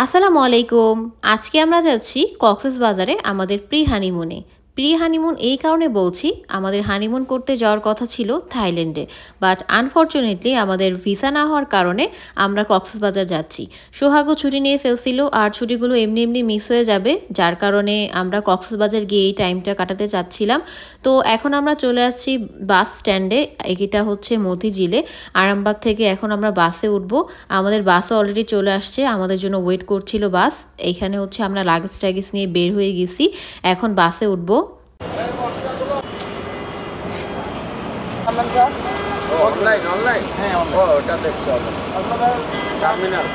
আসসালামু আলাইকুম। আজকে আমরা যাচ্ছি কক্সবাজারে আমাদের প্রি হানিমুনে। প্রি হানিমুন এই কারণে বলছি, আমাদের হানিমুন করতে যাওয়ার কথা ছিল থাইল্যান্ডে। বাট আনফরচুনেটলি আমাদের ভিসা না হওয়ার কারণে আমরা কক্সবাজার যাচ্ছি। সোহাগও ছুটি নিয়ে ফেলছিল আর ছুটিগুলো এমনি এমনি মিস হয়ে যাবে, যার কারণে আমরা কক্সবাজার গিয়ে এই টাইমটা কাটাতে চাচ্ছিলাম। তো এখন আমরা চলে আসছি বাস স্ট্যান্ডে। এটা হচ্ছে মতিঝিলে। আরামবাগ থেকে এখন আমরা বাসে উঠব। আমাদের বাসও অলরেডি চলে আসছে, আমাদের জন্য ওয়েট করছিল বাস। এইখানে হচ্ছে আমরা লাগেজ টাগেজ নিয়ে বের হয়ে গেছি, এখন বাসে উঠব। অনলাইন অনলাইন হ্যাঁ ওটা দেখতে হবে আপনাদের টার্মিনাল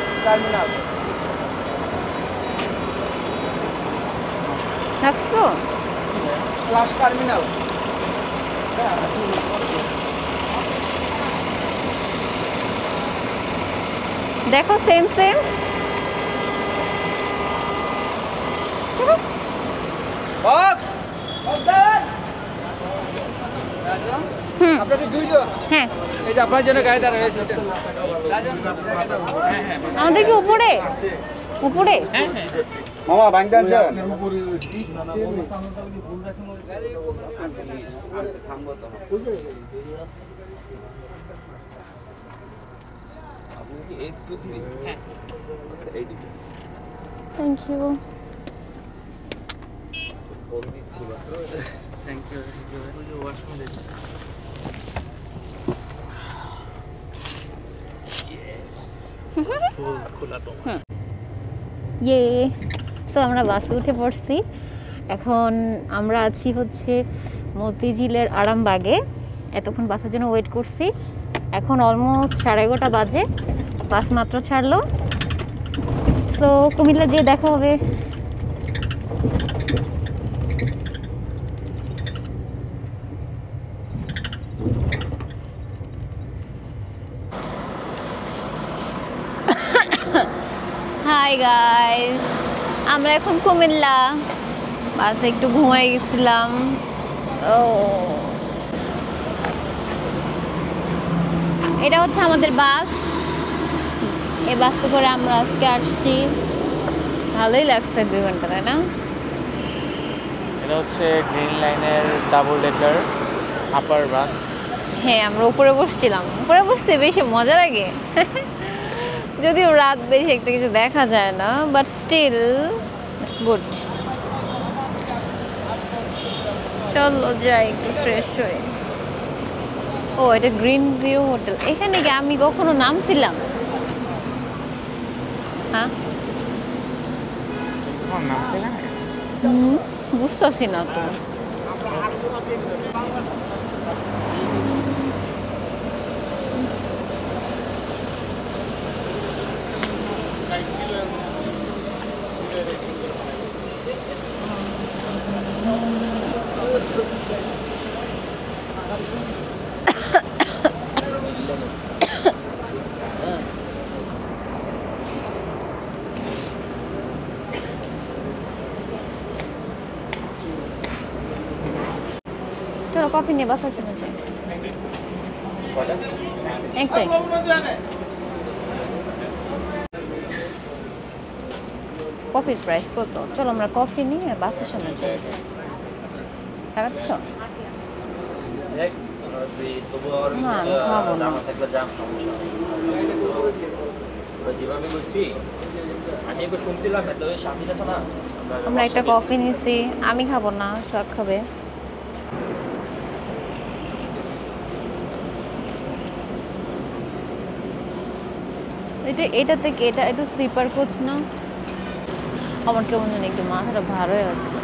দেখছো ক্লাস টার্মিনাল দেখো সেম সেম। বক্স আপনাদের দুইজন হ্যাঁ, এই যে আপনার জন্য গায়ে দাঁড়ায় আমাদের কি উপরে উপরে মামা বাংদান চান আপনি কি H23 হ্যাঁ আচ্ছা এইদিকে থ্যাংক ইউ। ফোন দিচ্ছিল থ্যাংক ইউ ওই যে ওয়াশরুম দেখছি ইয়েস ফুল খোলা তো ইয়ে, তো আমরা বাসে উঠে পড়ছি। এখন আমরা আছি হচ্ছে মতিঝিলের আরামবাগে। এতক্ষণ বাসের জন্য ওয়েট করছি। এখন অলমোস্ট 11:30 বাজে, বাস মাত্র ছাড়লো। তো কুমিল্লা যেয়ে দেখা হবে। হাই গাইস, আমরা এখন কুমিল্লা। বাসে একটু ঘুমাই গেছিলাম। ও, এটা হচ্ছে আমাদের বাস। এই বাসে করে আমরা আজকে আসছি। ভালোই লাগছে 2 ঘন্টা, তাই না? এটা হচ্ছে গ্রিন লাইনের ডাবল ডেকার আপার বাস। হ্যাঁ, আমরা উপরে বসছিলাম। উপরে বসতে বেশি মজা লাগে। যদিও রাত বেশি একটা কিছু দেখা যায় না, বাট স্টিল ইটস গুড। চলো যাই একটু ফ্রেশ হয়ে। ও, এটা গ্রিন ভিউ হোটেল। এখানে কি আমি কখনো নামছিলাম? হ্যাঁ, তোমার নাম ছিল না? বুঝতেছি না তো। চলো কফি নিয়ে বাসা শুনেছি একটাই। কফির প্রাইস কত? চলো আমরা কফি নিয়ে বাসের সামনে চলে যাই। টাকা দিচ্ছ? না, আমি খাবো না। আমরা একটা কফি নিয়েছি, আমি খাবো না, সব খাবে। এটা থেকে এটা একটু স্লিপার কোচ না? আমার কেমন জানি একটু মাথাটা ভার হয়ে আসছে।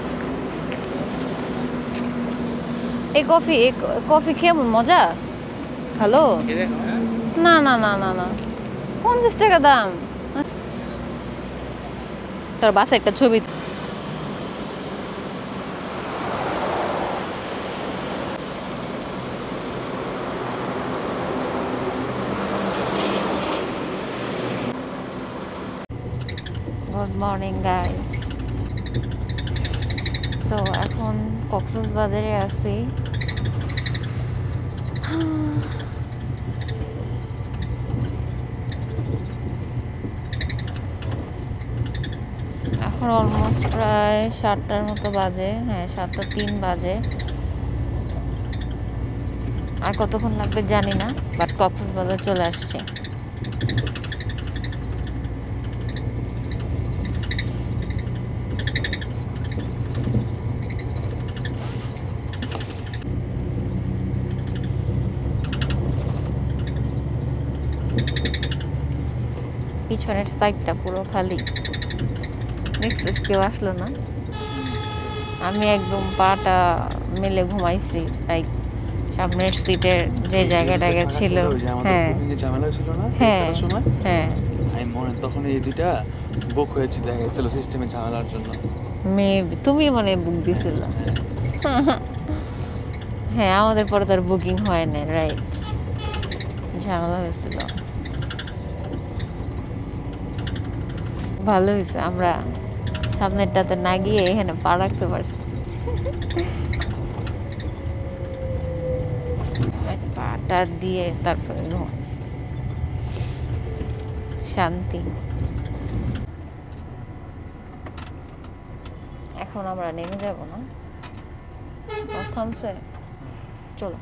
এই কফি কেমন মজা? হ্যালো, না না না না না, 50 টাকা দাম। তোর বাসে একটা ছবি। Good morning guys. সো এখন কক্সবাজারে আছি। এখন অলমোস্ট প্রায় 7টার মতো বাজে, হ্যাঁ 7:03 বাজে। আর কতক্ষণ লাগবে জানি না, বাট কক্সবাজার চলে আসছে। পিছনের সাইডটা পুরো খালি, দেখছিস কেউ আসলো না। আমি একদম পাটা মেলে ঘুমাইছি, লাইক সামনের সিটের যে জায়গাটা ছিল। হ্যাঁ ঝামেলা হয়েছিল না হ্যাঁ সময়? হ্যাঁ, আমি মনে তখন এই দুইটা বুক হয়েছে, দেখা গেছিল সিস্টেমে ঝামেলার জন্য। মেবি তুমি মনে বুক দিছিল। হ্যাঁ আমাদের পরে তার বুকিং হয় না, রাইট, ঝামেলা হয়েছিল। ভালো হয়েছে আমরা সামনেরটাতে না গিয়ে এখানে পা রাখতে পারছি। পাটা দিয়ে তারপরে ঘুমাইছি, শান্তি। এখন আমরা নেমে যাব না, বাস থামছে, চলো।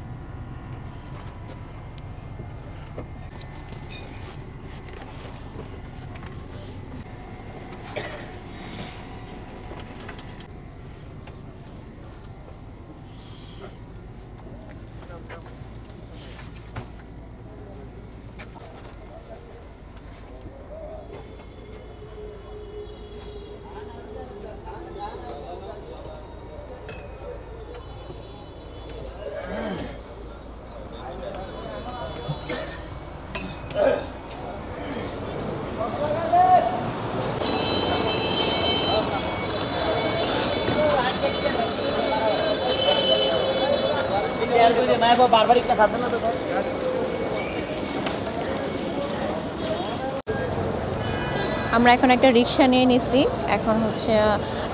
আমরা এখন একটা রিক্সা নিয়ে নিছি। এখন হচ্ছে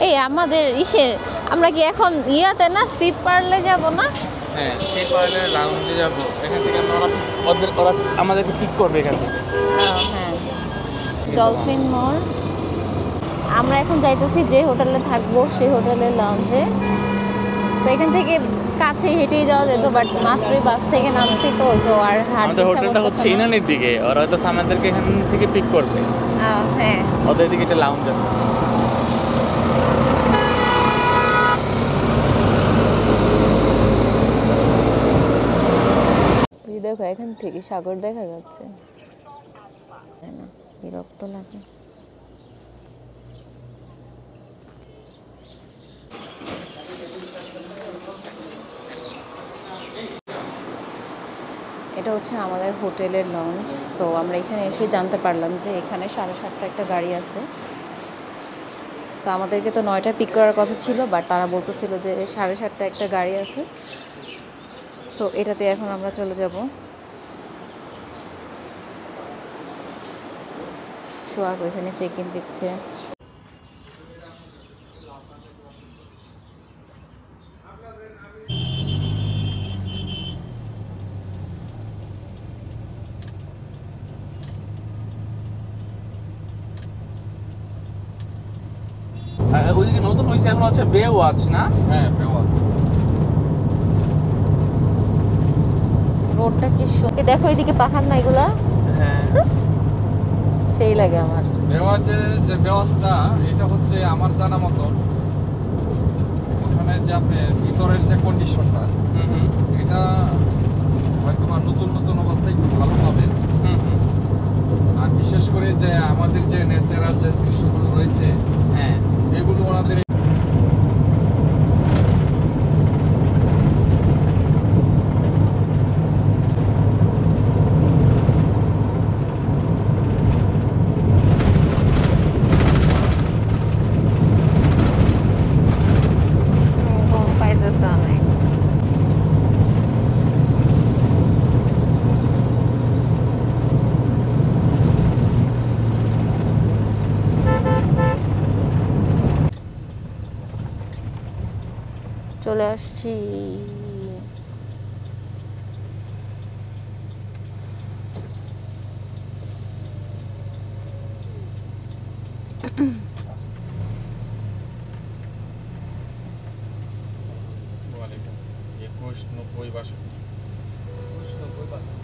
এই আমাদের আমরা কি এখন ইয়াতে না সিট পারলে যাব না? হ্যাঁ, সিট পারলে লাউঞ্জে যাব। এখান থেকে ওরা আমাদেরকে পিক করবে এখান থেকে। হ্যাঁ, ডলফিন মোড়। আমরা এখন যাইতেছি যে হোটেলে থাকবো সেই হোটেলের লাউঞ্জে। তো এখান থেকে কাছে হেঁটেই যাওয়া যেত, বাট মাত্রই বাস থেকে নামছি তো, সো আর আমাদের হোটেলটা হচ্ছে ইনানির দিকে, ওরা হয়তো আমাদেরকে এখান থেকে পিক করবে। হ্যাঁ, ওদের দিকে একটা লাউঞ্জ আছে। দেখো এখান থেকে সাগর দেখা যাচ্ছে, বিরক্ত লাগে। এটা হচ্ছে আমাদের হোটেলের লঞ্চ। সো আমরা এখানে এসে জানতে পারলাম যে এখানে 7:30 একটা গাড়ি আছে। তো আমাদেরকে তো 9টায় পিক করার কথা ছিল, বাট তারা বলতেছিল যে 7:30 একটা গাড়ি আছে। সো এটাতে এখন আমরা চলে যাব। সোহাগ ওইখানে চেক ইন দিচ্ছে। ওইদিকে নতুন হয়েছে এখন হচ্ছে বে ওয়াচ না? হ্যাঁ, বে ওয়াচ। রোডটা কি সুন্দর, দেখো এইদিকে পাহাড় না এগুলা, সেই লাগে আমার। বেওয়াজে যে ব্যবস্থা, এটা হচ্ছে আমার জানা মতন ওখানে যে আপনার ভিতরের যে কন্ডিশনটা, এটা হয়তো বা নতুন নতুন অবস্থায় খুব ভালো পাবেন। আর বিশেষ করে যে আমাদের যে ন্যাচারাল যে দৃশ্যগুলো রয়েছে, হ্যাঁ, এগুলো ওনাদের পাইতেছে অনেক। চলে আসছি। 21, 90, 62। 90 পার্সেন্ট।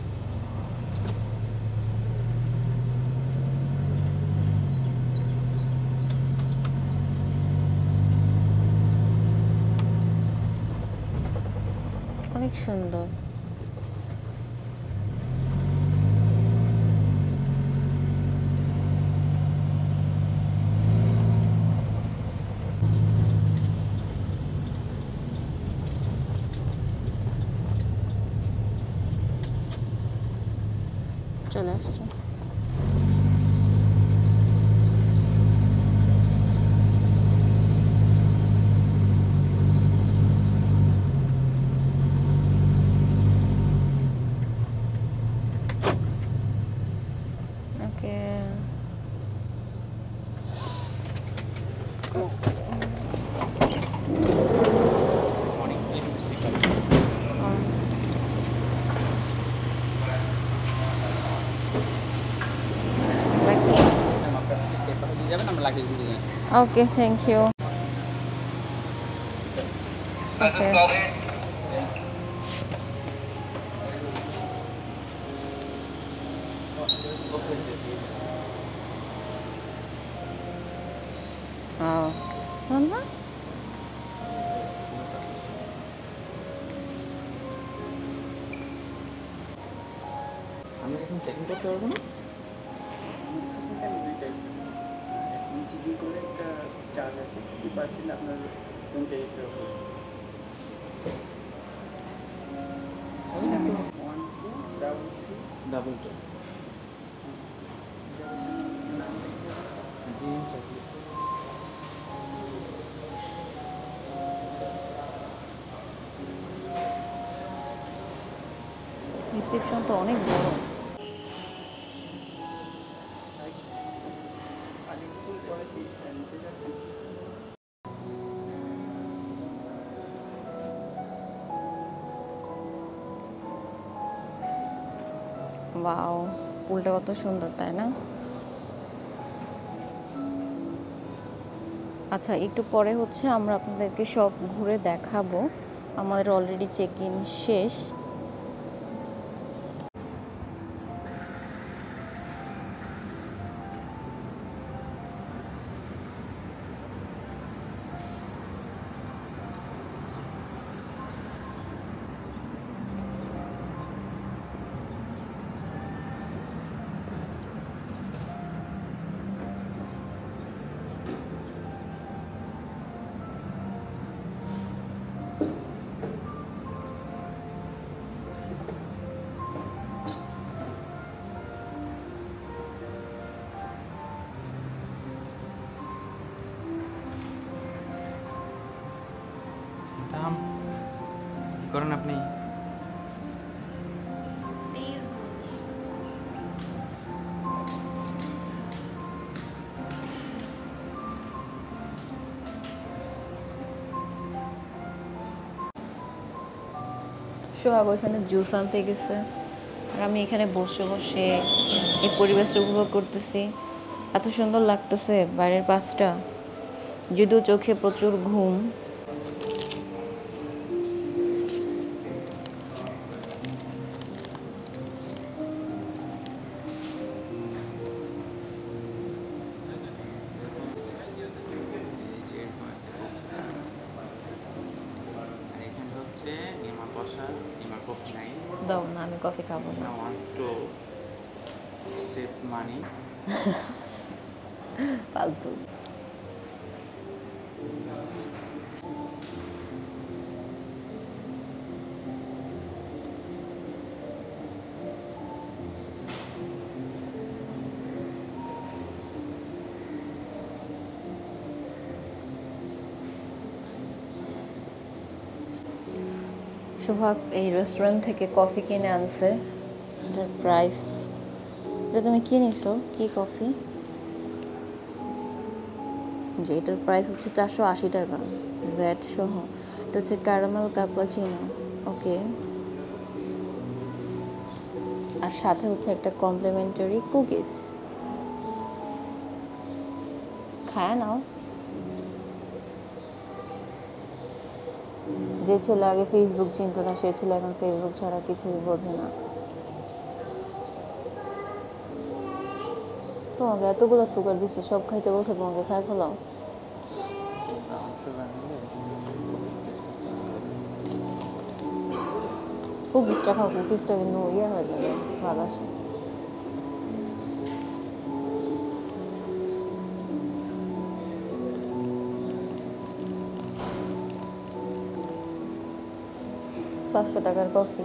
অনেক সুন্দর। চলে আসছে। ওকে, অনেক ইউনিভার্সিটি সেপারে দিয়ে যাবেন, আমরা লাগেজ দিয়ে যাবেন। ওকে, থ্যাংক ইউ। ওকে, না আমরা এখন চেকিং করতে পারবো না? দুইটাই স্যার। এখন চেকিং করে একটা চার্জ আছে 50% আপনার রুম ট্যারিফের উপর। 1233 ডাবল টু নাম লিখে জিএম সার্ভিস। রিসেপশন তো অনেক বড়। আগে চেকিং করেছি, নিতে যাচ্ছেন? ওয়াও, পুলটা কত সুন্দর, তাই না? আচ্ছা, একটু পরে হচ্ছে আমরা আপনাদেরকে সব ঘুরে দেখাবো। আমাদের অলরেডি চেক ইন শেষ। দাম করেন আপনি। সোহাগ ওইখানে জুস আনতে গেছে, আর আমি এখানে বসে বসে এই পরিবেশটা উপভোগ করতেছি। এত সুন্দর লাগতেছে বাইরের পাশটা, যদিও চোখে প্রচুর ঘুম। এখানে হচ্ছে ইমা কষা, ইমা কফি নাই। দাও না, আমি কফি খাবো না। Now wants to save money. ফালতু। সোহাগ এই রেস্টুরেন্ট থেকে কফি কিনে আনছে। এটার প্রাইস, এটা তুমি কি নিছো? কি কফি? যে এটার প্রাইস হচ্ছে 480 টাকা ভ্যাট সহ। এটা হচ্ছে ক্যারামেল ক্যাপাচিনো। ওকে, আর সাথে হচ্ছে একটা কমপ্লিমেন্টারি কুকিজ। খায় নাও। যে ছেলে আগে ফেসবুক চিনতো না সে ছেলে এখন ফেসবুক ছাড়া কিছুই বোঝে না। তোমাকে এতগুলো সুগার দিচ্ছে, সব খাইতে বলছে, তোমাকে খাই ফেলাও। কুকিজটা খাও, কুকিজটা কিন্তু ইয়ে হয়ে যাবে, ভালো আসে। $500 কফি।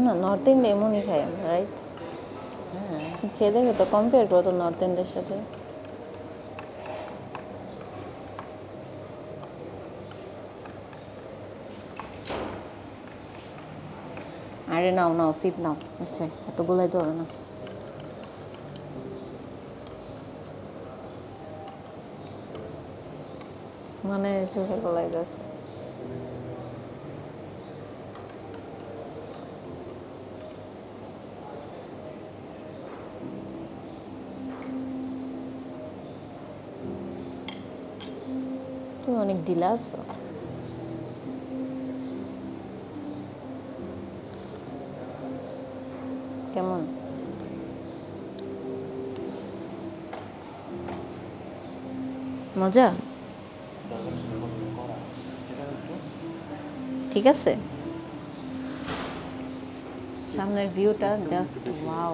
না, নর্থ ইন্ডিয়া এমনই খাই আমরা, রাইট? খেয়ে দেখো তো, কম্পেয়ার করো তো নর্থ ইন্ডিয়ার সাথে। আরে নাও নাও, সিপ নাও, বুঝছে? এতগুলাই তো হবে না। মানে চোখে গলায় যাচ্ছে। তুমি অনেক ঢিলা আছো। কেমন? মজা? ঠিক আছে। সামনের ভিউটা জাস্ট ওয়াও।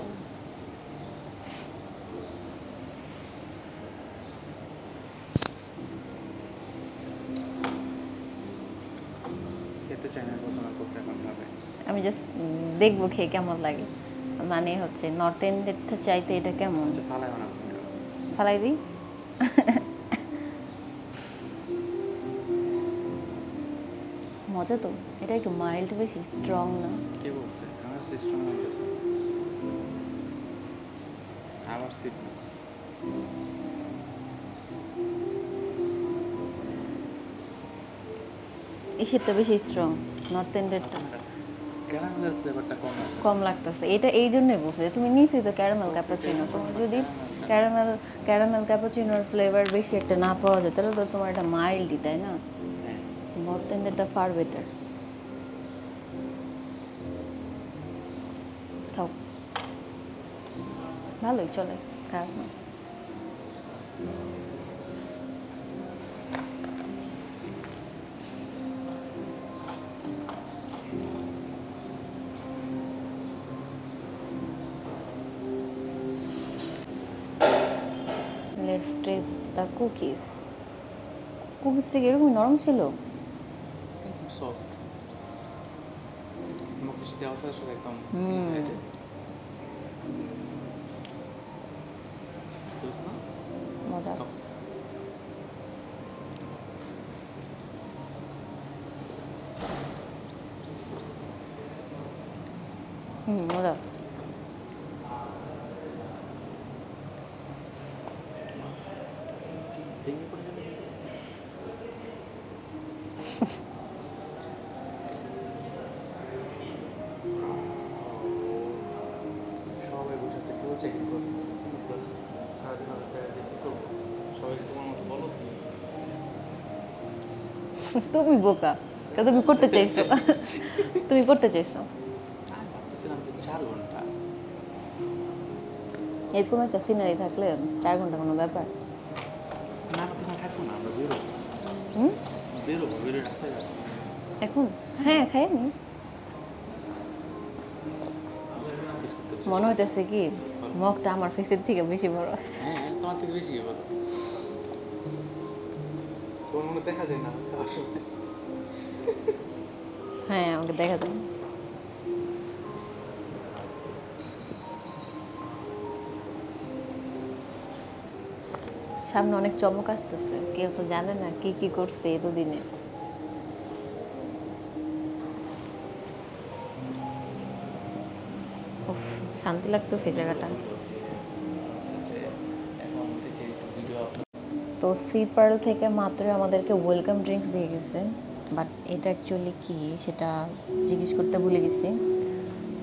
খেতে চাই না প্রথমে, খুব কেমন হবে। আমি জাস্ট দেখবো খেয়ে কেমন লাগে। মানে হচ্ছে নর্থ ইন্ডিয়ার চাইতে এটা কেমন? ফালাইও না, ফালাই দিই। মজা তো। এটা একটু মাইল্ড, বেশি স্ট্রং না। কে বলছে? আমার সিস্টেম হয়েছে আবার সিট না। এই শীতটা বেশি স্ট্রং, নর্থ ইন্ডিয়ারটা ক্যারামেলের ফ্লেভারটা কম আছে। কম লাগতেছে। এটা এই জন্যই বলছি, তুমি নিশ্চয়ই তো ক্যারামেল ক্যাপাচিনো। তোমার যদি ক্যারামেল ক্যাপাচিনোর ফ্লেভার বেশি একটা না পাওয়া যায়, তাহলে তো তোমার এটা মাইল্ডই, তাই না? নর্থ ইন্ডিয়ারটা ফার বেটার। খাও, ভালোই চলে, খারাপ না। Let's taste the cookies. কুকিজটা কি এরকম নরম ছিল? একদম সফট, মুখে দেওয়ার সাথে সাথে একদম মজা। মজা। সবাই বসে আছে, কেউ চেকিং করবে সারাদিন হাজার টাকা দিয়ে কী করবো? সবাইকে তোমার মতো বলো। তুমি বোকা, তুমি করতে চাইছো। তুমি করতে চাইছো। আমি ভাবতেছিলাম যে 4 ঘন্টা এরকম একটা সিনারি থাকলে 4 ঘন্টা কোনো ব্যাপার না। আমরা কোথাও থাকবো না, আমরা বেরোবো। বেরোবো, বেরোয় রাস্তায় যাবো এখন। হ্যাঁ, খাইনি। মনে হইতেছে কি মগটা আমার ফেসের থেকে বেশি বড়। হ্যাঁ, তোমার থেকে বেশি বলো। তোমার মনে দেখা যায় না খাওয়ার সময়। হ্যাঁ, আমাকে দেখা যায়। সামনে অনেক চমক আসতেছে, কেউ তো জানে না কি কি করছে এই দুদিনে। উফ, শান্তি লাগতেছে এই জায়গাটা। তো সি পার্ল থেকে মাত্র আমাদেরকে ওয়েলকাম ড্রিঙ্কস দিয়ে গেছে, বাট এটা অ্যাকচুয়ালি কি সেটা জিজ্ঞেস করতে ভুলে গেছি।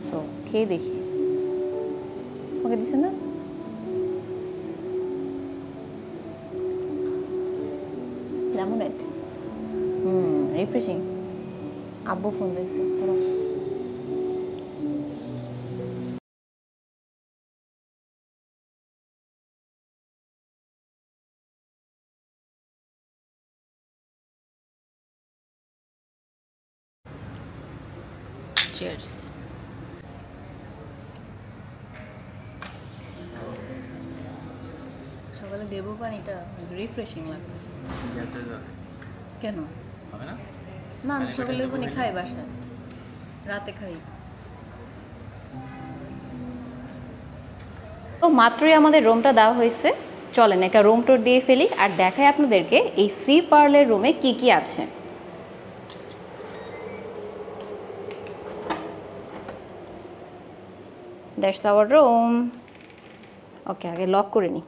সো খেয়ে দেখি। ওকে দিছে না? Lemonade refreshing. আব্বু ফোন দিয়েছে তোরা। চিয়ার্স। সকালে লেবু পানিটা রিফ্রেশিং লাগে। কেন হবে না? না, আমি সকালে লেবু পানি খাই বাসায়, রাতে খাই। তো মাত্রই আমাদের রুমটা দেওয়া হয়েছে, চলেন একটা রুম ট্যুর দিয়ে ফেলি আর দেখাই আপনাদেরকে এই সি পার্লের রুমে কি কি আছে। That's our room. ওকে, আগে লক করে নিই।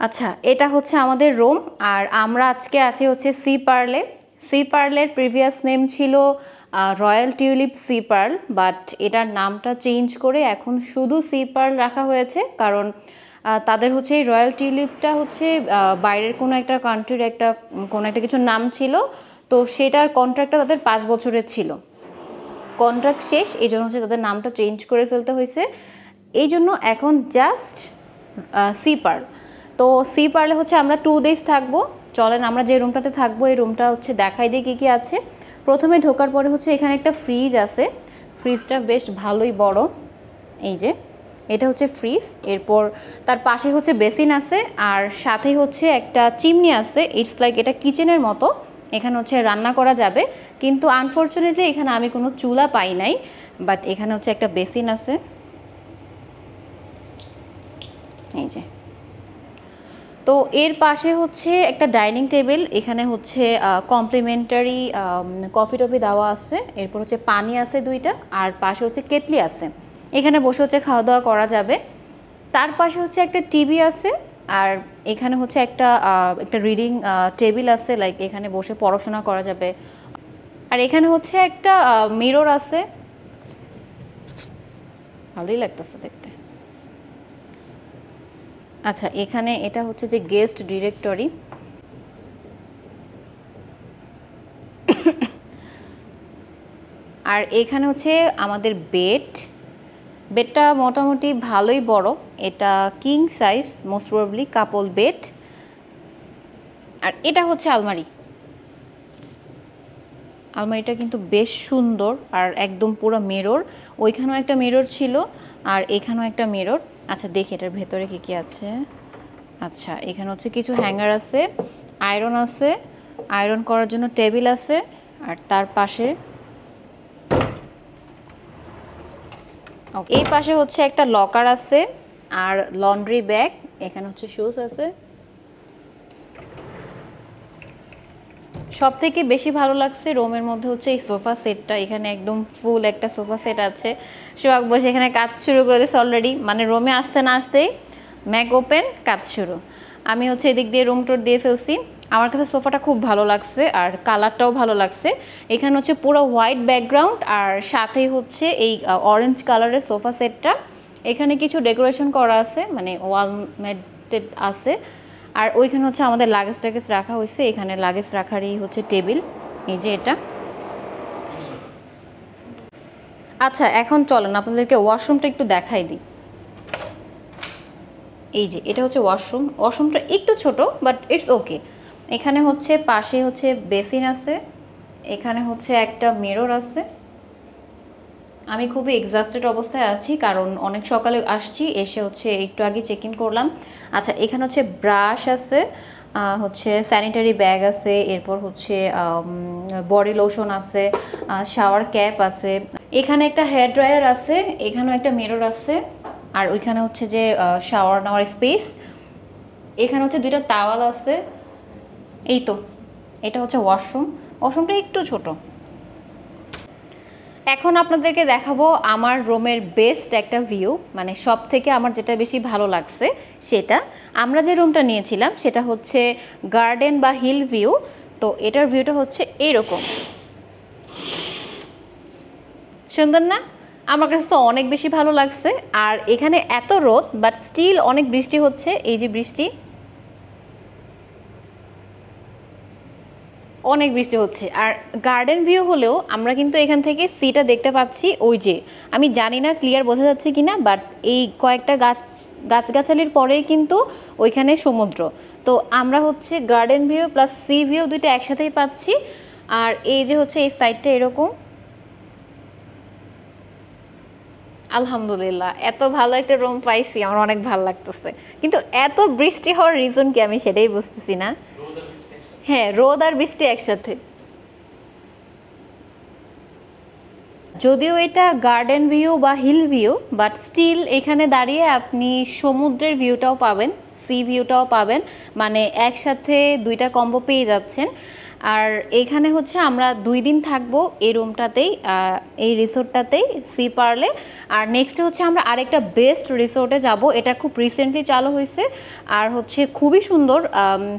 আচ্ছা, এটা হচ্ছে আমাদের রুম আর আমরা আজকে আছি হচ্ছে সি পার্লে। সি পার্লের প্রিভিয়াস নেম ছিল Royal Tulip Sea Pearl, but এটার নামটা চেঞ্জ করে এখন শুধু সি পার্ল রাখা হয়েছে, কারণ তাদের হচ্ছে এই রয়্যাল টিউলিপটা হচ্ছে বাইরের কোনো একটা কান্ট্রির কোনো একটা কিছুর নাম ছিল, তো সেটার কন্ট্রাক্টটা তাদের 5 বছরের ছিল। কন্ট্রাক্ট শেষ, এই জন্য হচ্ছে তাদের নামটা চেঞ্জ করে ফেলতে হয়েছে, এই জন্য এখন জাস্ট সি পার্ল। তো সি পার্লে হচ্ছে আমরা 2 days থাকবো। চলেন আমরা যে রুমটাতে থাকবো এই রুমটা হচ্ছে দেখাই দিই কী কী আছে। প্রথমে ঢোকার পরে হচ্ছে এখানে একটা ফ্রিজ আছে, ফ্রিজটা বেশ ভালোই বড়, এই যে এটা হচ্ছে ফ্রিজ। এরপর তার পাশে হচ্ছে বেসিন আছে আর সাথেই হচ্ছে একটা চিমনি আছে, ইটস লাইক এটা কিচেনের মতো, এখানে হচ্ছে রান্না করা যাবে, কিন্তু আনফর্চুনেটলি এখানে আমি কোনো চুলা পাই নাই, বাট এখানে হচ্ছে একটা বেসিন আছে, এই যে। তো এর পাশে হচ্ছে একটা ডাইনিং টেবিল, এখানে হচ্ছে কমপ্লিমেন্টারি কফি টফি দেওয়া আছে, এরপর হচ্ছে পানি আছে 2টা, আর পাশে হচ্ছে কেটলি আছে, এখানে বসে হচ্ছে খাওয়া দাওয়া করা যাবে। তার পাশে হচ্ছে একটা টিভি আছে আর এখানে হচ্ছে একটা রিডিং টেবিল আছে, লাইক এখানে বসে পড়াশোনা করা যাবে। আর এখানে হচ্ছে একটা মিরর আছে, ভালোই লাগতেছে দেখতে। আচ্ছা, এখানে এটা হচ্ছে যে গেস্ট ডিরেক্টরি, আর এখানে হচ্ছে আমাদের বেডটা মোটামুটি ভালোই বড়, এটা king size, most probably couple bed. আর এটা হচ্ছে আলমারিটা কিন্তু বেশ সুন্দর আর একদম পুরো মিরর, ওইখানেও একটা মিরর ছিল আর এখানেও একটা মিরর। আচ্ছা দেখি এটার ভেতরে কী কী আছে। আচ্ছা, এখানে হচ্ছে কিছু হ্যাঙ্গার আছে, আয়রন আছে, আয়রন করার জন্য টেবিল আছে, আর তার পাশে এই পাশে হচ্ছে একটা লকার আছে আর লন্ড্রি ব্যাগ, এখানে হচ্ছে শুজ আছে। সব থেকে বেশি ভালো লাগছে রুমের মধ্যে হচ্ছে এই সোফা সেটটা, এখানে একদম ফুল একটা সোফা সেট আছে। সোহাগ বসে এখানে কাজ শুরু করে দিয়েছে অলরেডি, মানে রুমে আসতে না আসতেই ম্যাক ওপেন, কাজ শুরু। আমি হচ্ছে এদিক দিয়ে রুম টুর দিয়ে ফেলছি। আমার কাছে সোফাটা খুব ভালো লাগছে আর কালারটাও ভালো লাগছে। এখানে হচ্ছে পুরো হোয়াইট ব্যাকগ্রাউন্ড আর সাথেই হচ্ছে এই অরেঞ্জ কালারের সোফা সেটটা। এখানে কিছু ডেকোরেশন করা আছে, মানে ওয়াল মেটেড আছে। আর ওইখানে হচ্ছে আমাদের লাগেজ টাগেজ রাখা হয়েছে, এখানে লাগেজ রাখারই হচ্ছে টেবিল, এই যে এটা। আচ্ছা, এখন চলেন আপনাদেরকে ওয়াশরুমটা একটু দেখাই দিই। এই যে এটা হচ্ছে ওয়াশরুমটা একটু ছোট, বাট ইটস ওকে। এখানে হচ্ছে পাশে হচ্ছে বেসিন আছে, এখানে হচ্ছে একটা মিরর আছে। আমি খুবই এক্সস্টেড অবস্থায় আছি, কারণ অনেক সকালে আসছি, এসে হচ্ছে একটু আগে চেক ইন করলাম। আচ্ছা, এখানে হচ্ছে ব্রাশ আছে, হচ্ছে স্যানিটারি ব্যাগ আছে, এরপর হচ্ছে বডি লোশন আছে, শাওয়ার ক্যাপ আছে, এখানে একটা হেয়ার ড্রায়ার আছে, এখানেও একটা মিরর আছে, আর ওইখানে হচ্ছে যে শাওয়ার নেওয়ার স্পেস। এখানে হচ্ছে 2টা টাওয়াল আছে। এই তো এটা হচ্ছে ওয়াশরুমটা একটু ছোট। এখন আপনাদেরকে দেখাবো আমার রুমের বেস্ট একটা ভিউ, মানে সব থেকে আমার যেটা বেশি ভালো লাগছে সেটা। আমরা যে রুমটা নিয়েছিলাম সেটা হচ্ছে গার্ডেন বা হিল ভিউ, তো এটার ভিউটা হচ্ছে এইরকম সুন্দর না? আমার কাছে তো অনেক বেশি ভালো লাগছে। আর এখানে এত রোদ বাট স্টিল অনেক বৃষ্টি হচ্ছে, এই যে বৃষ্টি, অনেক বৃষ্টি হচ্ছে। আর গার্ডেন ভিউ হলেও আমরা কিন্তু এখান থেকে সিটা দেখতে পাচ্ছি, ওই যে আমি জানি না ক্লিয়ার বোঝা যাচ্ছে কি না, বাট এই কয়েকটা গাছগাছালির পরেই কিন্তু ওইখানে সমুদ্র। তো আমরা হচ্ছে garden view plus C view দুইটা একসাথেই পাচ্ছি। আর এই যে হচ্ছে এই সাইডটা এরকম, আলহামদুলিল্লাহ এত ভালো একটা রুম পাইছি, আমার অনেক ভালো লাগতেছে। কিন্তু এত বৃষ্টি হওয়ার রিজন কি আমি সেটাই বুঝতেছি না। হ্যাঁ, রোদ আর বৃষ্টি একসাথে। যদিও এটা গার্ডেন ভিউ বা হিল ভিউ, বাট স্টিল এখানে দাঁড়িয়ে আপনি সমুদ্রের ভিউটাও পাবেন, সি ভিউটাও পাবেন, মানে একসাথে দুইটা কম্বো পেয়ে যাচ্ছেন। আর এইখানে হচ্ছে আমরা 2 দিন থাকবো এই রুমটাতেই, এই রিসোর্টটাতেই, সি পার্লে। আর নেক্সটে হচ্ছে আমরা আরেকটা বেস্ট রিসোর্টে যাব, এটা খুব রিসেন্টলি চালু হয়েছে আর হচ্ছে খুবই সুন্দর।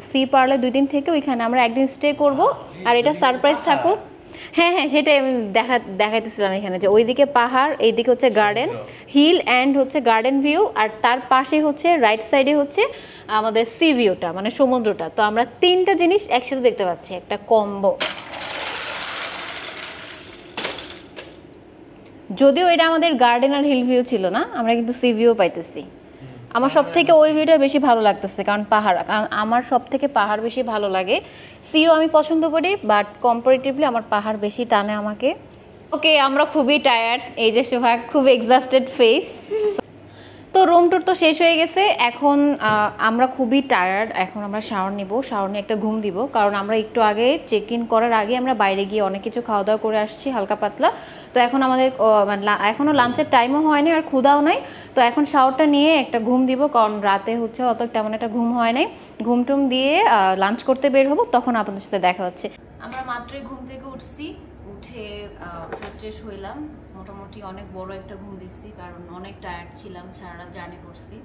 সি পার্লে 2 দিন থেকে ওইখানে আমরা একদিন স্টে করব। আর এটা সারপ্রাইজ থাকুক। হ্যাঁ হ্যাঁ, সেটাই আমি দেখাইতেছিলাম এখানে, যে ওইদিকে পাহাড়, এইদিকে হচ্ছে গার্ডেন, হিল অ্যান্ড হচ্ছে গার্ডেন ভিউ, আর তার পাশে হচ্ছে রাইট সাইডে হচ্ছে আমাদের সি ভিউটা, মানে সমুদ্রটা। তো আমরা 3টা জিনিস একসাথে দেখতে পাচ্ছি, একটা কম্বো। যদিও এটা আমাদের গার্ডেন আর হিল ভিউ ছিল না, আমরা কিন্তু সি ভিউ পাইতেছি। আমার সব থেকে ওই ভিউটা বেশি ভালো লাগতেছে, কারণ আমার সব থেকে পাহাড় বেশি ভালো লাগে। সিও আমি পছন্দ করি, বাট কম্পারেটিভলি আমার পাহাড় বেশি টানে আমাকে। ওকে, আমরা খুবই টায়ার্ড, এই যে সোহাগ খুব এক্সস্টেড ফেস। তো রুম টুর তো শেষ হয়ে গেছে, এখন আমরা খুবই টায়ার্ড, এখন আমরা শাওয়ার নিব, শাওয়ার নিয়ে একটা ঘুম দিব। কারণ আমরা একটু আগে চেক ইন করার আগে আমরা বাইরে গিয়ে অনেক কিছু খাওয়া দাওয়া করে আসছি হালকা পাতলা। তো এখন আমাদের এখনও লাঞ্চের টাইমও হয়নি আর ক্ষুধাও নাই। তো এখন শাওয়ারটা নিয়ে একটা ঘুম দিব, কারণ রাতে হচ্ছে অত তেমন একটা ঘুম হয় নাই। ঘুম টুম দিয়ে লাঞ্চ করতে বের হবো, তখন আপনাদের সাথে দেখা হচ্ছে। আমরা মাত্রই ঘুম থেকে উঠছি, উঠে ফ্রেশ হইলাম, মোটামুটি অনেক বড় একটা ঘুম দিচ্ছি, কারণ অনেক টায়ার্ড ছিলাম, সারা রাত জার্নি করছি।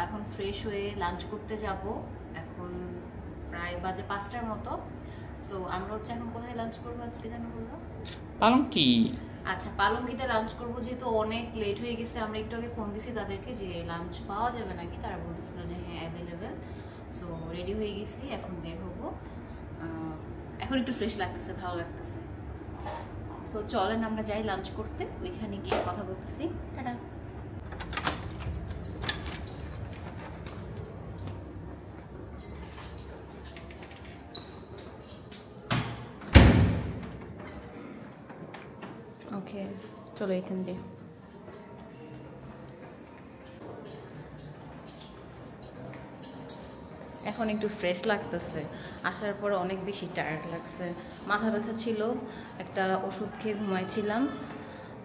এখন ফ্রেশ হয়ে লাঞ্চ করতে যাব, এখন প্রায় বাজে 5টার মতো। সো আমরা হচ্ছে এখন কোথায় লাঞ্চ করবো আজকে জানো বলবো? পালঙ্কি। আচ্ছা, পালঙ্কিতে লাঞ্চ করবো, যেহেতু অনেক লেট হয়ে গেছে। আমরা একটু আগে ফোন দিছি তাদেরকে যে লাঞ্চ পাওয়া যাবে নাকি, তারা বলতেছিল যে হ্যাঁ অ্যাভেলেবেল। সো রেডি হয়ে গেছি, এখন বের হবো। এখন একটু ফ্রেশ লাগতেছে, ভালো লাগতেছে। সো চলেন আমরা যাই লাঞ্চ করতে, ওইখানে গিয়ে কথা বলতেছি। টাটা। ওকে, চলো এখান দিয়ে। এখন একটু ফ্রেশ লাগতেছে, আসার পরে অনেক বেশি টায়ার্ড লাগছে, মাথা ব্যথা ছিল, একটা ওষুধ খেয়ে ঘুমাইছিলাম।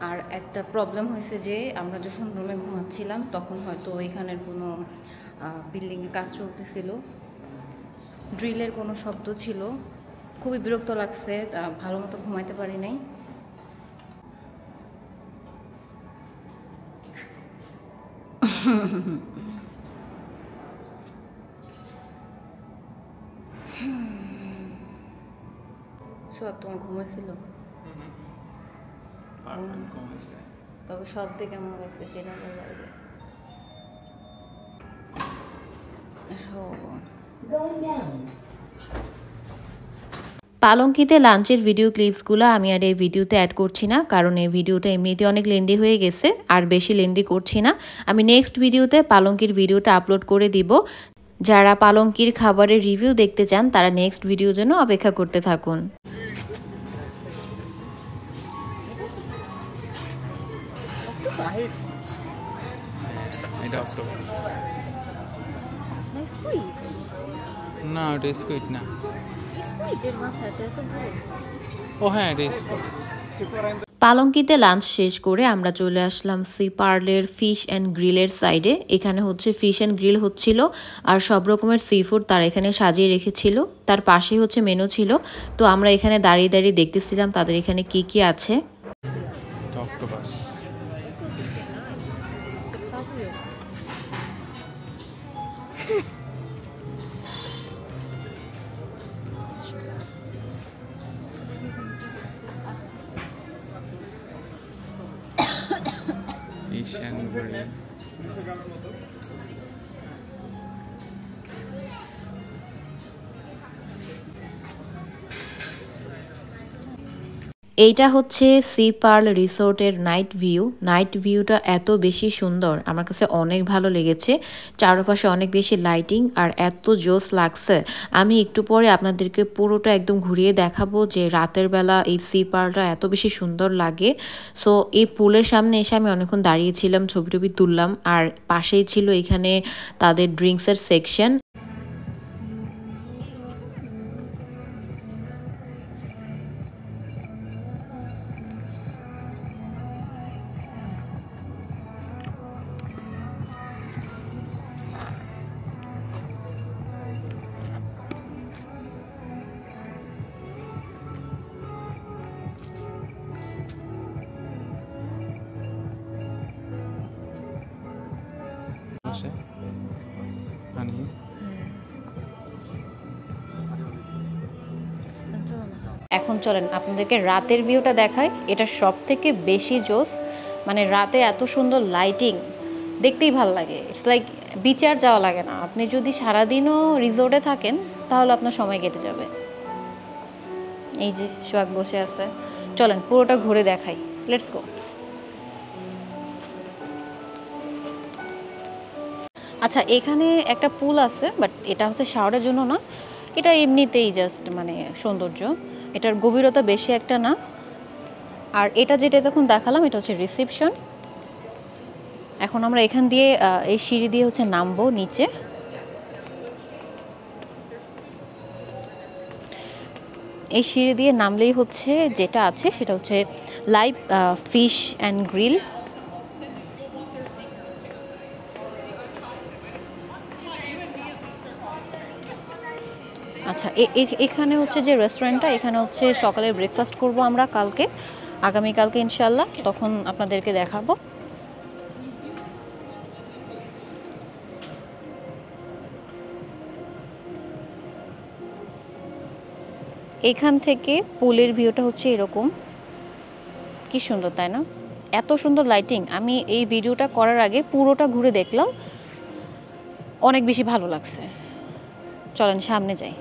আর একটা প্রবলেম হয়েছে যে আমরা যখন রুমে ঘুমাচ্ছিলাম তখন হয়তো ওইখানের কোনো বিল্ডিংয়ে কাজ চলতেছিল, ড্রিলের কোনো শব্দ ছিল, খুবই বিরক্ত লাগছে, ভালো মতো ঘুমাইতে পারি নাই। সোহাগ, তোমার ঘুমাইছিল? তবে শব্দে কেমন লাগছে সেটা বলবে। পালঙ্কিতে লাঞ্চের ভিডিও ক্লিপসগুলো আমি আর এই ভিডিওতে অ্যাড করছি না, কারণ এই ভিডিওটা এমনিতে অনেক লেন্দি হয়ে গেছে, আর বেশি লেন্দি করছি না। আমি নেক্সট ভিডিওতে পালঙ্কির ভিডিওটা আপলোড করে দিব। যারা পালঙ্কির খাবারের রিভিউ দেখতে চান তারা নেক্সট ভিডিওর জন্য অপেক্ষা করতে থাকুন। এটা অক্টোপাস না, ওটা স্কুইড না। ও হ্যাঁ, এটা স্কুইড। পালঙ্কিতে লাঞ্চ শেষ করে আমরা চলে আসলাম সি পার্লের ফিশ অ্যান্ড গ্রিলের সাইডে। এখানে হচ্ছে ফিশ অ্যান্ড গ্রিল হচ্ছিল, আর সব রকমের সি ফুড তারা এখানে সাজিয়ে রেখেছিল। তার পাশেই হচ্ছে মেনু ছিল। তো আমরা এখানে দাঁড়িয়ে দাঁড়িয়ে দেখতেছিলাম তাদের এখানে কি কি আছে। অক্টোপাস। Fish and grill. এইটা হচ্ছে সি পার্ল রিসোর্টের নাইট ভিউ। নাইট ভিউটা এত বেশি সুন্দর, আমার কাছে অনেক ভালো লেগেছে। চারপাশে অনেক বেশি লাইটিং আর এত জোস লাগছে। আমি একটু পরে আপনাদেরকে পুরোটা একদম ঘুরিয়ে দেখাবো যে রাতের বেলা এই সি পার্লটা এত বেশি সুন্দর লাগে। সো এই পুলের সামনে এসে আমি অনেকক্ষণ দাঁড়িয়েছিলাম, ছবি টবি তুললাম। আর পাশেই ছিল এখানে তাদের ড্রিঙ্কসের সেকশন। পানি এখন চলেন আপনাদেরকে রাতের ভিউটা দেখাই। এটা সব থেকে বেশি জোস, মানে রাতে এত সুন্দর লাইটিং দেখতেই ভাল লাগে। ইটস লাইক বিচে আর যাওয়া লাগে না। আপনি যদি সারাদিনও রিসোর্টে থাকেন তাহলে আপনার সময় কেটে যাবে। এই যে সোহাগ বসে আছে, চলেন পুরোটা ঘুরে দেখাই। Let's go. আচ্ছা, এখানে একটা পুল আছে, বাট এটা হচ্ছে শাওয়ারের জন্য না, এটা এমনিতেই জাস্ট মানে সৌন্দর্য। এটার গভীরতা বেশি একটা না। আর এটা যেটা তখন দেখালাম এটা হচ্ছে রিসেপশন। এখন আমরা এখান দিয়ে এই সিঁড়ি দিয়ে হচ্ছে নামবো নিচে। এই সিঁড়ি দিয়ে নামলেই হচ্ছে যেটা আছে সেটা হচ্ছে লাইভ ফিশ অ্যান্ড গ্রিল। আচ্ছা, এখানে হচ্ছে যে রেস্টুরেন্টটা, এখানে হচ্ছে সকালে ব্রেকফাস্ট করব আমরা কালকে, আগামীকালকে ইনশাল্লাহ, তখন আপনাদেরকে দেখাবো। এখান থেকে পুলের ভিউটা হচ্ছে এরকম। কি সুন্দর তাই না? এত সুন্দর লাইটিং। আমি এই ভিডিওটা করার আগে পুরোটা ঘুরে দেখলাম, অনেক বেশি ভালো লাগছে। চলেন সামনে যাই।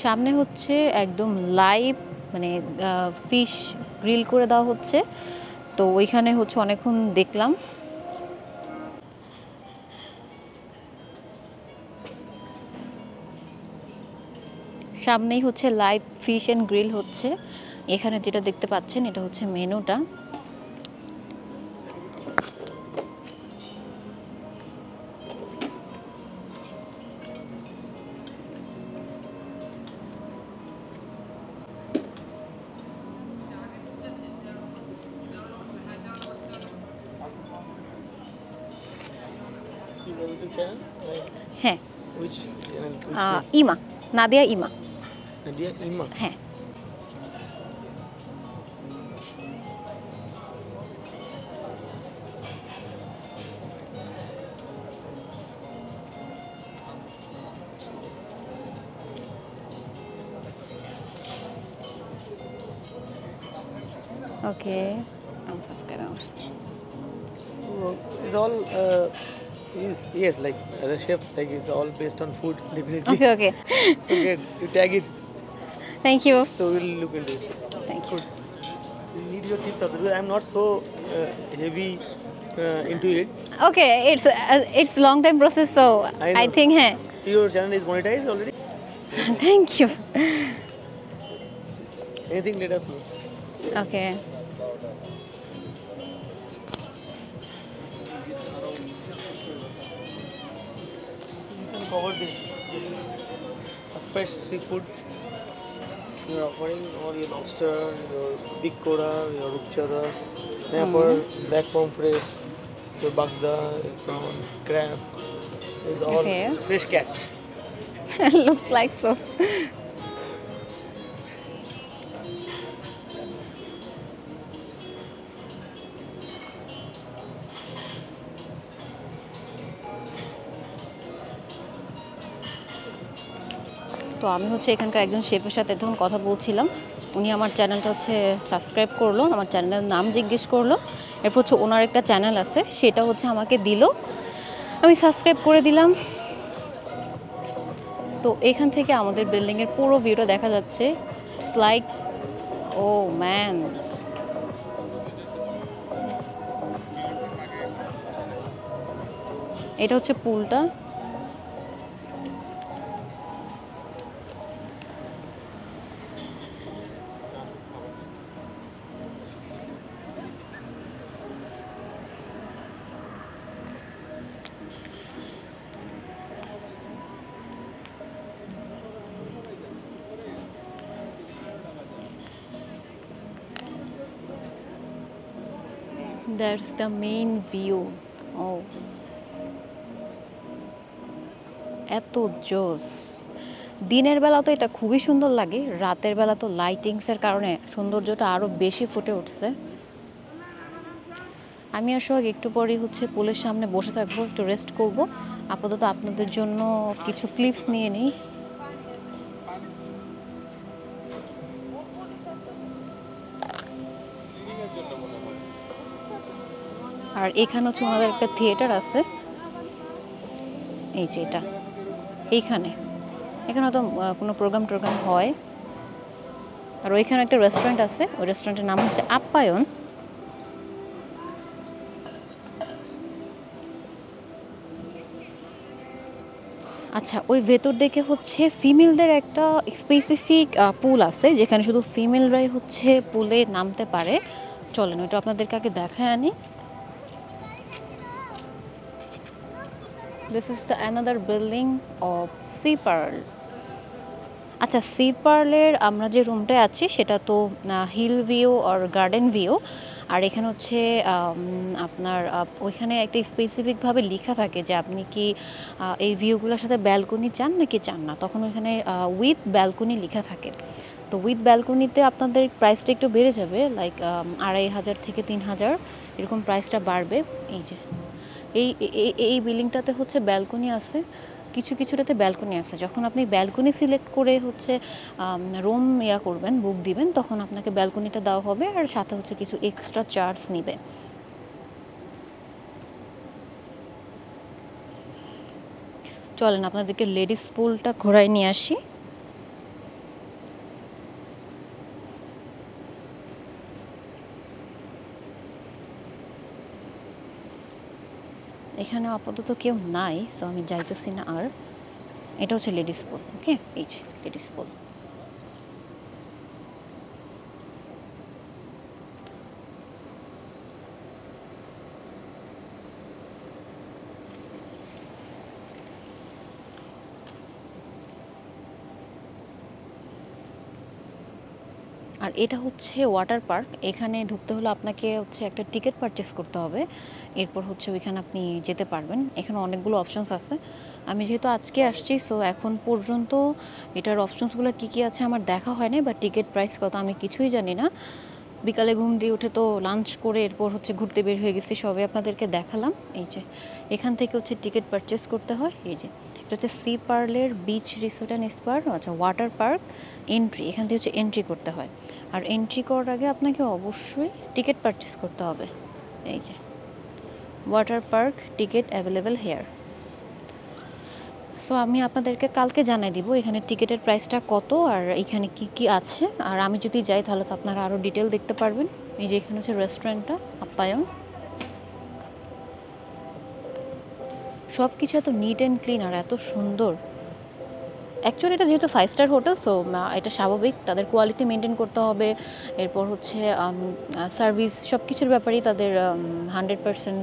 সামনে হচ্ছে একদম লাইভ মানে ফিশ গ্রিল করে দেওয়া হচ্ছে, তো ওইখানে হচ্ছে অনেকক্ষণ দেখলাম। সামনেই হচ্ছে লাইভ ফিশ অ্যান্ড গ্রিল হচ্ছে। এখানে যেটা দেখতে পাচ্ছেন এটা হচ্ছে মেনুটা। হ্যাঁ, ইমা, নাদিয়া ইমা। হ্যাঁ, okay, I'm subscribers. It's all is yes, like as a chef, like it's all based on food, definitely. Okay. Okay, you tag it, Thank you. so we'll look into it. Thank you. You need your tips also because I'm not so heavy into it. Okay, it's long time process, so I know. I think hey. Your channel is monetized already. Thank you. Anything, let us know. Okay. You can cover this. A fresh seafood. You're offering all your lobster, your big kora, your rupchada, snapper, black pomfret, your bagda, your prawn, crab. It's all Okay. fresh catch. Looks like so. তো আমি হচ্ছে এখানকার একজন শেফের সাথে তখন কথা বলছিলাম। উনি আমার চ্যানেলটা হচ্ছে সাবস্ক্রাইব করলো, আমার চ্যানেলের নাম জিজ্ঞেস করলো, এরপর হচ্ছে ওনার একটা চ্যানেল আছে সেটা হচ্ছে আমাকে দিল, আমি সাবস্ক্রাইব করে দিলাম। তো এখান থেকে আমাদের বিল্ডিংয়ের পুরো ভিউটা দেখা যাচ্ছে। ইটস লাইক ও ম্যান, এটা হচ্ছে পুলটা। That's the main view. Oh, এত জোস। দিনের বেলা তো এটা খুবই সুন্দর লাগে, রাতের বেলা তো লাইটিংসের কারণে সৌন্দর্যটা আরও বেশি ফুটে উঠছে। আমি আর সোহাগ একটু পরেই হচ্ছে পুলের সামনে বসে থাকবো, একটু রেস্ট করব। আপাতত আপনাদের জন্য কিছু ক্লিপস নিয়ে নিই। আর এখানে হচ্ছে ওনাদের একটা থিয়েটার আছে, এই যে এটা এইখানে, এখানে তো কোনো প্রোগ্রাম হয়। আর ওইখানে একটা রেস্টুরেন্ট আছে, ওই রেস্টুরেন্টের নাম হচ্ছে আপ্যায়ন। আচ্ছা, ওই ভেতর দিকে হচ্ছে ফিমেলদের একটা স্পেসিফিক পুল আছে যেখানে শুধু ফিমেলরাই হচ্ছে পুলে নামতে পারে। চলেন ওইটা আপনাদেরকে আগে দেখায় আনি। This is the another building of Sea Pearl. আচ্ছা, সি পার্লের আমরা যে রুমটায় আছি সেটা তো হিল ভিউ আর গার্ডেন ভিউ। আর এখানে হচ্ছে আপনার ওইখানে একটা স্পেসিফিকভাবে লেখা থাকে যে আপনি কি এই ভিউগুলোর সাথে ব্যালকনি চান নাকি চান না, তখন ওইখানে উইথ ব্যালকনি লেখা থাকে। তো উইথ ব্যালকনিতে আপনাদের প্রাইসটা একটু বেড়ে যাবে, লাইক 2500 থেকে 3000 এরকম প্রাইসটা বাড়বে। এই যে এই বিল্ডিংটাতে হচ্ছে ব্যালকনি আছে, কিছুটাতে ব্যালকনি আছে। যখন আপনি ব্যালকনি সিলেক্ট করে হচ্ছে রুম করবেন, বুক দিবেন, তখন আপনাকে ব্যালকনিটা দেওয়া হবে আর সাথে হচ্ছে কিছু এক্সট্রা চার্জ নেবে। চলেন আপনাদেরকে লেডিস পুলটা ঘোরায় নিয়ে আসি। এখানে আপাতত কেউ নাই, সো আমি যাইতেছি না। আর এটা হচ্ছে লেডিস পুল। ওকে, এই যে লেডিস পুল। আর এটা হচ্ছে ওয়াটার পার্ক। এখানে ঢুকতে হলে আপনাকে হচ্ছে একটা টিকিট পারচেস করতে হবে, এরপর হচ্ছে ওইখানে আপনি যেতে পারবেন। এখানে অনেকগুলো অপশনস আছে। আমি যেহেতু আজকে আসছি, সো এখন পর্যন্ত এটার অপশনসগুলো কী কী আছে আমার দেখা হয়নি, বা টিকিট প্রাইস কত আমি কিছুই জানি না। বিকালে ঘুম দিয়ে উঠে তো লাঞ্চ করে এরপর হচ্ছে ঘুরতে বের হয়ে গেছি, সবে আপনাদেরকে দেখালাম। এই যে এখান থেকে হচ্ছে টিকিট পারচেস করতে হয়। এই যে এটা হচ্ছে সি পার্লের বিচ রিসোর্ট অ্যান্ড স্পা, আচ্ছা ওয়াটার পার্ক এন্ট্রি, এখান থেকে হচ্ছে এন্ট্রি করতে হয়। আর এন্ট্রি করার আগে আপনাকে অবশ্যই টিকিট পারচেস করতে হবে। এই যে water park ticket available hair. So আমি আপনাদেরকে কালকে জানাই দিব এখানে টিকিটের প্রাইসটা কত আর এখানে কি কি আছে। আর আমি যদি যাই তাহলে তো আপনারা আরও ডিটেল দেখতে পারবেন। এই যে এখানে হচ্ছে রেস্টুরেন্টটা আপ্যায়ন, সব কিছু এত নিট অ্যান্ড ক্লিন আর এত সুন্দর। অ্যাকচুয়ালি এটা যেহেতু 5 স্টার হোটেল, সো এটা স্বাভাবিক তাদের কোয়ালিটি মেনটেন করতে হবে। এরপর হচ্ছে সার্ভিস সব কিছুর ব্যাপারেই তাদের 100%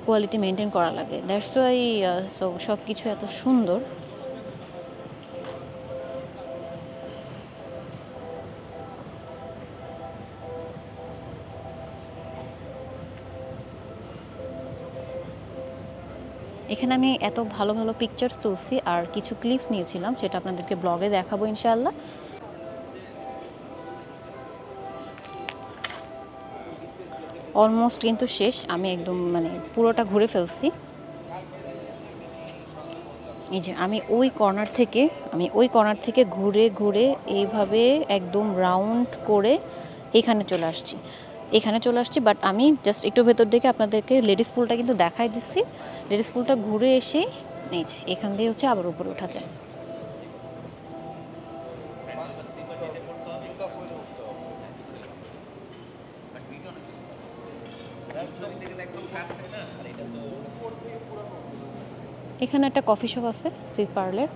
কোয়ালিটি মেনটেন করা লাগে। দ্যাটস ওয়াই সো সব কিছু এত সুন্দর। এখানে আমি এত ভালো ভালো পিকচার্স তুলছি আর কিছু ক্লিপস নিয়েছিলাম, সেটা আপনাদেরকে ব্লগে দেখাবো ইনশাআল্লাহ। অলমোস্ট কিন্তু শেষ, আমি একদম মানে পুরোটা ঘুরে ফেলছি। এই যে আমি ওই কর্নার থেকে ঘুরে ঘুরে এইভাবে একদম রাউন্ড করে এখানে চলে আসছি বাট আমি জাস্ট একটু ভেতর দিকে আপনাদেরকে লেডিস পুলটা কিন্তু দেখাই দিচ্ছি। লেডিস পুলটা ঘুরে এসে এই যে এখান দিয়ে হচ্ছে আবার উপরে ওঠা যায়। এখানে একটা কফি শপ আছে সি পার্লার।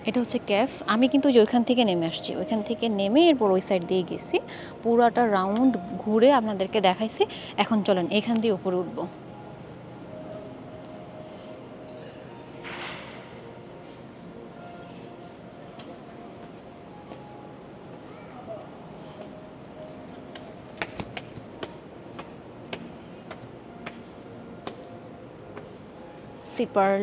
এটা হচ্ছে ক্যাফ। আমি কিন্তু যে ওইখান থেকে নেমে আসছি, ওইখান থেকে নেমে এরপর ওই সাইড দিয়ে গেছি, পুরাটা রাউন্ড ঘুরে আপনাদেরকে দেখাইছি। এখন চলেন এখান দিয়ে উপরে উঠবো। সি পার্ল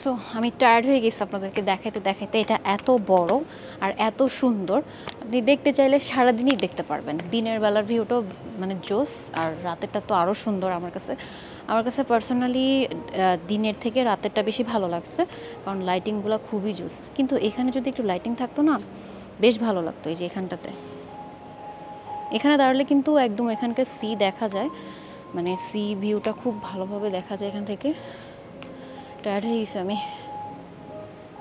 সো আমি টায়ার্ড হয়ে গেছি আপনাদেরকে দেখাইতে দেখাইতে। এটা এত বড় আর এত সুন্দর, আপনি দেখতে চাইলে সারাদিনই দেখতে পারবেন। দিনের বেলার ভিউটাও মানে জোস, আর রাতেরটা তো আরও সুন্দর। আমার কাছে পার্সোনালি দিনের থেকে রাতেরটা বেশি ভালো লাগছে, কারণ লাইটিংগুলো খুবই জোস। কিন্তু এখানে যদি একটু লাইটিং থাকতো না, বেশ ভালো লাগতো। এই যে এখানে দাঁড়ালে কিন্তু একদম এখানকার সি দেখা যায়, মানে সি ভিউটা খুব ভালোভাবে দেখা যায় এখান থেকে। টায়ার্ড হয়ে গেছি আমি।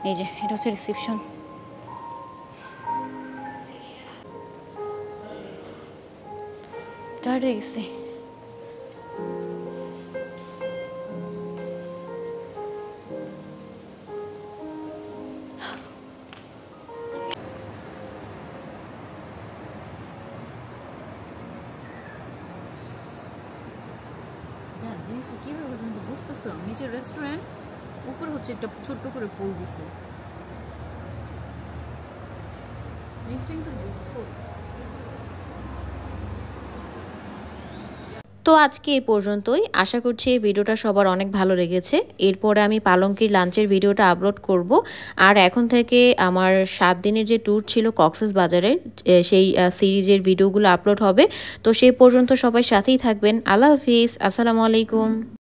এই যে এটা হচ্ছে রিসেপশন। টায়ার্ড হয়ে গেছি। জিনিসটা কীভাবে কিন্তু বুঝতেছো, নিচের রেস্টুরেন্ট, উপরে হচ্ছে একটা ছোট্ট করে পুল দিছে। জিনিসটা কিন্তু তো আজকে এই পর্যন্তই। আশা করছি এই ভিডিওটা সবার অনেক ভালো লেগেছে। এরপরে আমি পালঙ্কির লাঞ্চের ভিডিওটা আপলোড করব। আর এখন থেকে আমার 7 দিনের যে ট্যুর ছিল কক্সবাজারের, সেই সিরিজের ভিডিওগুলো আপলোড হবে। তো সেই পর্যন্ত সবাই সাথেই থাকবেন। আল্লাহ হাফিজ, আসসালামু আলাইকুম।